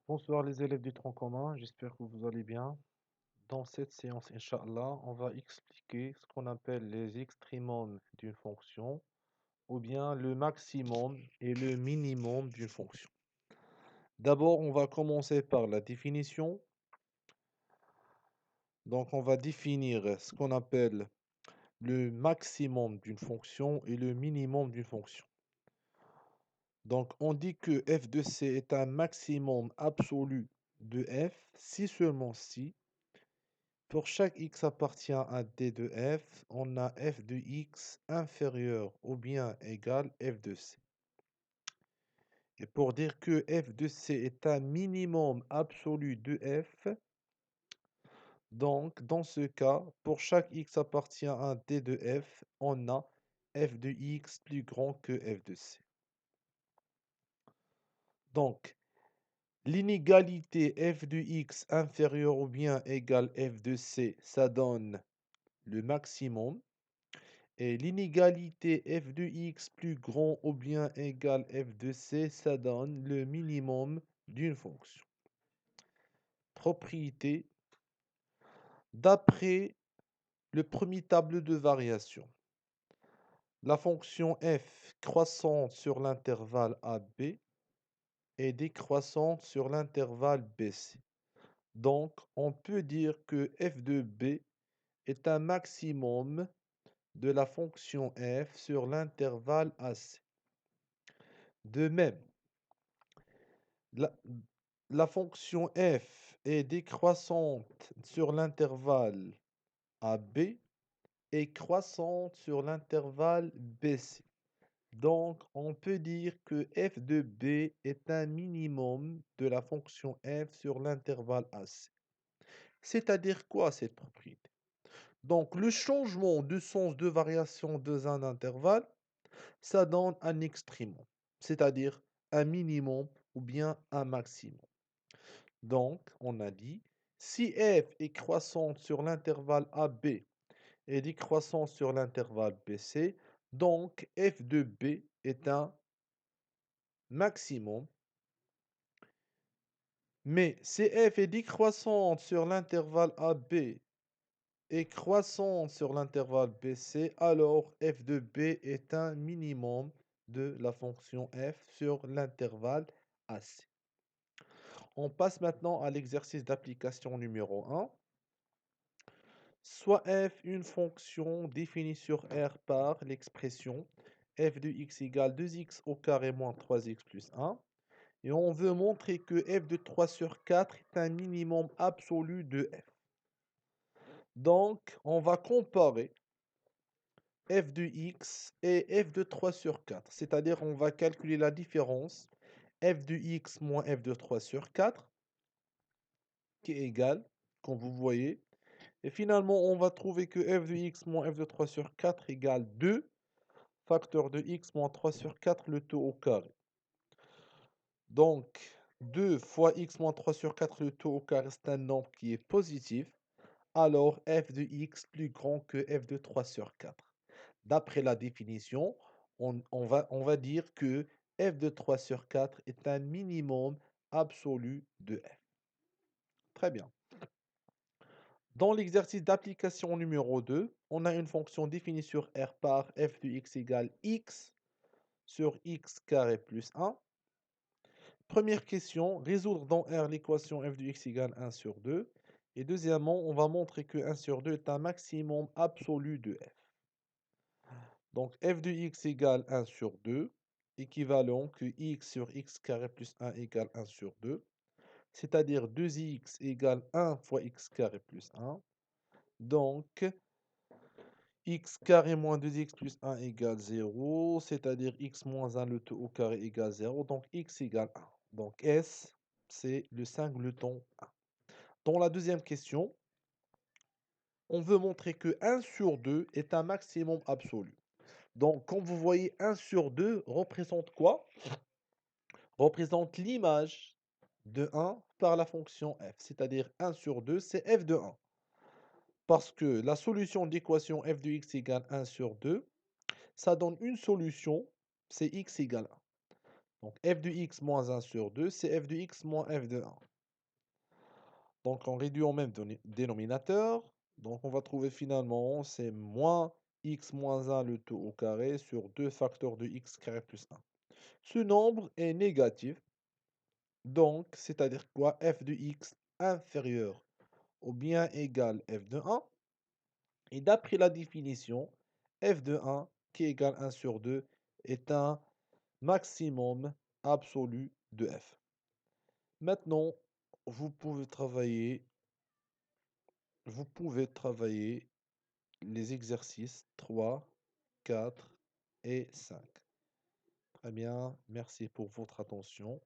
Bonsoir les élèves du tronc commun, j'espère que vous allez bien. Dans cette séance, Inch'Allah, on va expliquer ce qu'on appelle les extrémums d'une fonction, ou bien le maximum et le minimum d'une fonction. D'abord, on va commencer par la définition. Donc, on va définir ce qu'on appelle le maximum d'une fonction et le minimum d'une fonction. Donc, on dit que f de c est un maximum absolu de f si seulement si pour chaque x appartient à d de f, on a f de x inférieur ou bien égal f de c. Et pour dire que f de c est un minimum absolu de f, donc dans ce cas, pour chaque x appartient à d de f, on a f de x plus grand que f de c. Donc, l'inégalité f de x inférieur ou bien égal f de c, ça donne le maximum. Et l'inégalité f de x plus grand ou bien égal f de c, ça donne le minimum d'une fonction. Propriété. D'après le premier tableau de variation, la fonction f croissante sur l'intervalle AB est décroissante sur l'intervalle BC. Donc, on peut dire que f de B est un maximum de la fonction f sur l'intervalle AC. De même, La, la fonction f est décroissante sur l'intervalle AB et croissante sur l'intervalle BC. Donc, on peut dire que f de B est un minimum de la fonction f sur l'intervalle AC. C'est-à-dire quoi cette propriété? Donc, le changement de sens de variation de un intervalle, ça donne un extrémum, c'est-à-dire un minimum ou bien un maximum. Donc, on a dit, si f est croissante sur l'intervalle AB et décroissante sur l'intervalle BC, donc f de B est un maximum. Mais si f est décroissante sur l'intervalle AB et croissante sur l'intervalle BC, alors f de B est un minimum de la fonction f sur l'intervalle AC. On passe maintenant à l'exercice d'application numéro 1. Soit f une fonction définie sur R par l'expression f de x égale 2x au carré moins 3x plus 1. Et on veut montrer que f de 3 sur 4 est un minimum absolu de f. Donc, on va comparer f de x et f de 3 sur 4. C'est-à-dire, on va calculer la différence f de x moins f de 3 sur 4, qui est égal, comme vous voyez. Et finalement, on va trouver que f de x moins f de 3 sur 4 égale 2, facteur de x moins 3 sur 4, le tout au carré. Donc, 2 fois x moins 3 sur 4, le tout au carré, c'est un nombre qui est positif. Alors, f de x plus grand que f de 3 sur 4. D'après la définition, on va dire que f de 3 sur 4 est un minimum absolu de f. Très bien. Dans l'exercice d'application numéro 2, on a une fonction définie sur R par f de x égale x sur x carré plus 1. Première question, résoudre dans R l'équation f de x égale 1 sur 2. Et deuxièmement, on va montrer que 1 sur 2 est un maximum absolu de f. Donc f de x égale 1 sur 2, équivalent que x sur x carré plus 1 égale 1 sur 2. C'est-à-dire 2x égale 1 fois x carré plus 1. Donc, x carré moins 2x plus 1 égale 0, c'est-à-dire x moins 1 le tout au carré égale 0, donc x égale 1. Donc S, c'est le singleton 1. Dans la deuxième question, on veut montrer que 1 sur 2 est un maximum absolu. Donc, comme vous voyez, 1 sur 2 représente quoi? Représente l'image de 1 par la fonction f, c'est-à-dire 1 sur 2, c'est f de 1. Parce que la solution d'équation f de x égale 1 sur 2, ça donne une solution, c'est x égale 1. Donc f de x moins 1 sur 2, c'est f de x moins f de 1. Donc on réduit au même dénominateur. Donc on va trouver finalement, c'est moins x moins 1 le tout au carré sur 2 facteurs de x carré plus 1. Ce nombre est négatif, donc c'est-à-dire quoi? F de x inférieur ou bien égal f de 1. Et d'après la définition, f de 1 qui égale 1 sur 2 est un maximum absolu de f. Maintenant, vous pouvez travailler, vous pouvez travailler les exercices 3, 4 et 5. Très bien, merci pour votre attention.